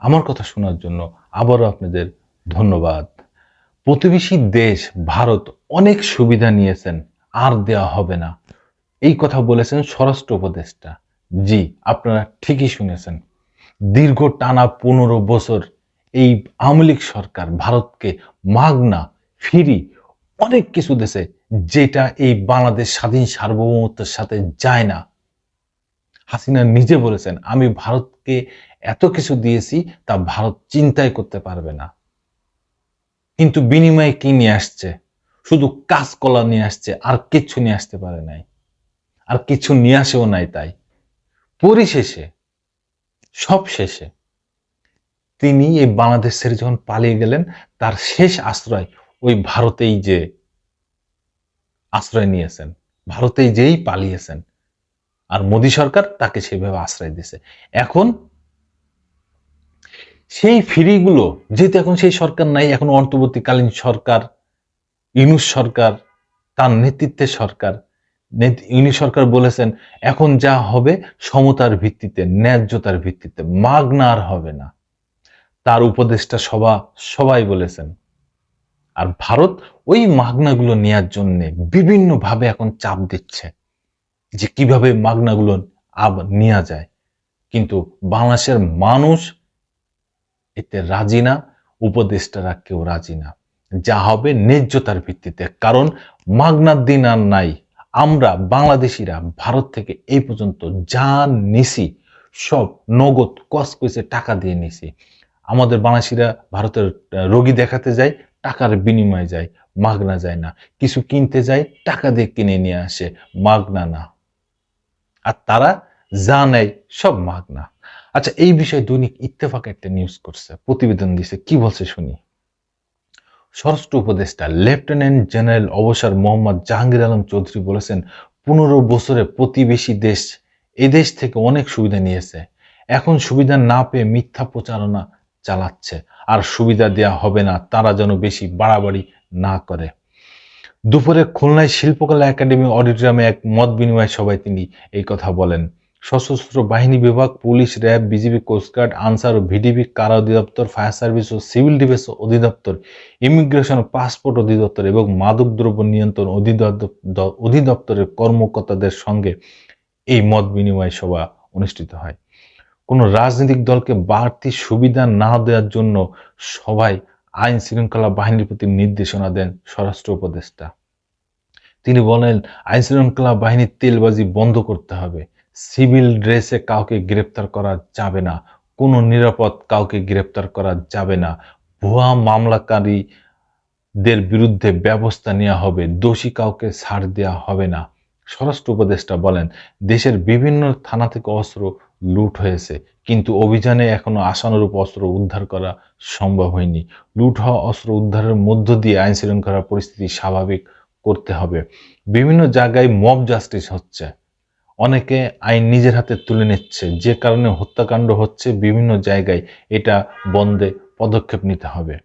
আমার কথা শোনার জন্য আবারও আপনাদের ধন্যবাদ। প্রতিবেশী দেশ ভারত অনেক সুবিধা নিয়েছেন, আর দেওয়া হবে না, এই কথা বলেছেন স্বরাষ্ট্র উপদেষ্টা। জি, আপনারা ঠিকই শুনেছেন। দীর্ঘ টানা 15 বছর এই আওয়ামী লীগ সরকার ভারতকে মাগনা ফ্রি অনেক কিছু দিয়েছে, যেটা এই বাংলাদেশ স্বাধীন সার্বভৌমত্বের সাথে যায় না। হাসিনা নিজে বলেছেন, আমি ভারতকে এত কিছু দিয়েছি তা ভারত চিন্তাই করতে পারবে না। কিন্তু বিনিময়ে কি নিয়ে আসছে? শুধু কাঁচকলা নিয়ে আসছে, আর কিচ্ছু নিয়ে আসতে পারে নাই, আর কিছু নিয়ে আসেও নাই। তাই পরিশেষে, সব শেষে, তিনি এই বাংলাদেশ ছেড়ে যখন পালিয়ে গেলেন, তার শেষ আশ্রয় ওই ভারতেই যে আশ্রয় নিয়েছেন, ভারতেই যেই পালিয়েছেন, আর মোদী সরকার তাকে সেভাবে আশ্রয় দিয়েছে। এখন সেই ফ্রিগুলো, যেহেতু এখন সেই সরকার নাই, এখন অন্তর্বর্তীকালীন সরকার, ইউনূস সরকার, তার নেতৃত্বের সরকার। ইউনূস সরকার বলেছেন এখন যা হবে সমতার ভিত্তিতে, ন্যায্যতার ভিত্তিতে, মাগনা আর হবে না। তার উপদেষ্টা সবাই বলেছেন। আর ভারত ওই মাগনাগুলো নেয়ার জন্য বিভিন্নভাবে এখন চাপ দিচ্ছে যে কিভাবে মাগনাগুলো নেওয়া যায়, কিন্তু বাংলাদেশের মানুষ এতে রাজি না, উপদেষ্টারা কেউ রাজি না। যা হবে ন্যায্যতার ভিত্তিতে, কারণ মাগনার দিন আর নাই। আমরা বাংলাদেশিরা ভারত থেকে এই পর্যন্ত যা নিছি সব নগদ কসকসে টাকা দিয়ে নিছি। আমাদের বাংলাদেশিরা ভারতের রোগী দেখাতে যায়, টাকার বিনিময়ে যায়, মাগনা যায় না। কিছু কিনতে যায়, টাকা দিয়ে কিনে নিয়ে আসে, মাগনা না। আর তারা যা নেয় সব মাগনা। আচ্ছা, এই বিষয়ে দৈনিক ইত্তেফাক একটা নিউজ করছে, প্রতিবেদন দিছে, কি বলছে শুনি। স্বরাষ্ট্র উপদেষ্টা লেফটেন্যান্ট জেনারেল অবসর মোহাম্মদ জাহাঙ্গীর আলম চৌধুরী বলেছেন, 15 বছরে প্রতিবেশী দেশ এদেশ থেকে অনেক সুবিধা নিয়েছে, এখন সুবিধা না পেয়ে মিথ্যা প্রচারণা চালাচ্ছে। আর সুবিধা দেয়া হবে না, তারা যেন বেশি বাড়াবাড়ি না করে। দুপুরে খুলনায় শিল্পকলা একাডেমি অডিটোরিয়ামে এক মত বিনিময় সভায় তিনি এই কথা বলেন। সশস্ত্র বাহিনী বিভাগ, police, RAB, BGB, coastguard, Ansar ও ভিডিপি, কারা অধিদপ্তর, ফায়ার সার্ভিস ও সিভিল ডিফেন্স অধিদপ্তর, ইমিগ্রেশন ও পাসপোর্ট অধিদপ্তর এবং মাদকদ্রব্য নিয়ন্ত্রণ অধিদপ্তরের কর্মকর্তাদের সঙ্গে এই মত বিনিময় সভা অনুষ্ঠিত হয়। কোনো রাজনৈতিক দলকে বাড়তি সুবিধা না দেওয়ার জন্য সবাই আইন শৃঙ্খলা বাহিনীর প্রতি নির্দেশনা দেন স্বরাষ্ট্র উপদেষ্টা। তিনি বলেন, আইন শৃঙ্খলা বাহিনীর তেলবাজি বন্ধ করতে হবে, সিভিল ড্রেসে কাউকে গ্রেপ্তার করা যাবে না, কোনো নিরাপদ কাউকে গ্রেপ্তার করা যাবে না, ভুয়া মামলাকারীদের বিরুদ্ধে ব্যবস্থা নেওয়া হবে, দোষী কাউকে ছাড় দেওয়া হবে না। স্বরাষ্ট্র উপদেষ্টা বলেন, দেশের বিভিন্ন থানা থেকে অস্ত্র লুট হয়েছে, কিন্তু অভিযানে এখনো আশানুরূপ অস্ত্র উদ্ধার করা সম্ভব হয়নি। লুট হওয়া অস্ত্র উদ্ধারের মধ্য দিয়ে আইন শৃঙ্খলা পরিস্থিতি স্বাভাবিক করতে হবে। বিভিন্ন জায়গায় মব জাস্টিস হচ্ছে, অনেকে আইন নিজের হাতে তুলে নিচ্ছে, যে কারণে হত্যাকাণ্ড হচ্ছে বিভিন্ন জায়গায়, এটা বন্ধে পদক্ষেপ নিতে হবে।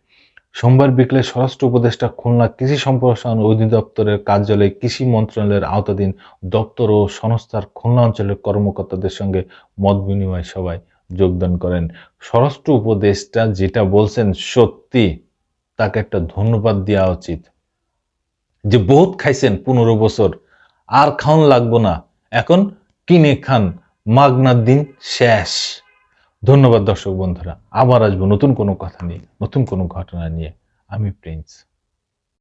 সোমবার বিকেলে স্বরাষ্ট্র উপদেষ্টা খুলনা কৃষি সম্প্রসারণ অধিদপ্তরের কার্যালয়ে কৃষি মন্ত্রণালয়ের আওতাধীন দপ্তর ও সংস্থার খুলনা অঞ্চলের কর্মকর্তাদের সঙ্গে মত বিনিময় সভায় যোগদান করেন। স্বরাষ্ট্র উপদেষ্টা যেটা বলছেন সত্যি, তাকে একটা ধন্যবাদ দেওয়া উচিত। যে বহুত খাইছেন 15 বছর, আর খাওয়ান লাগবো না, এখন কিনে খান, মাগনার দিন শেষ। ধন্যবাদ দর্শক বন্ধুরা, আবার আসবো নতুন কোনো কথা নিয়ে, নতুন কোনো ঘটনা নিয়ে। আমি প্রিন্স।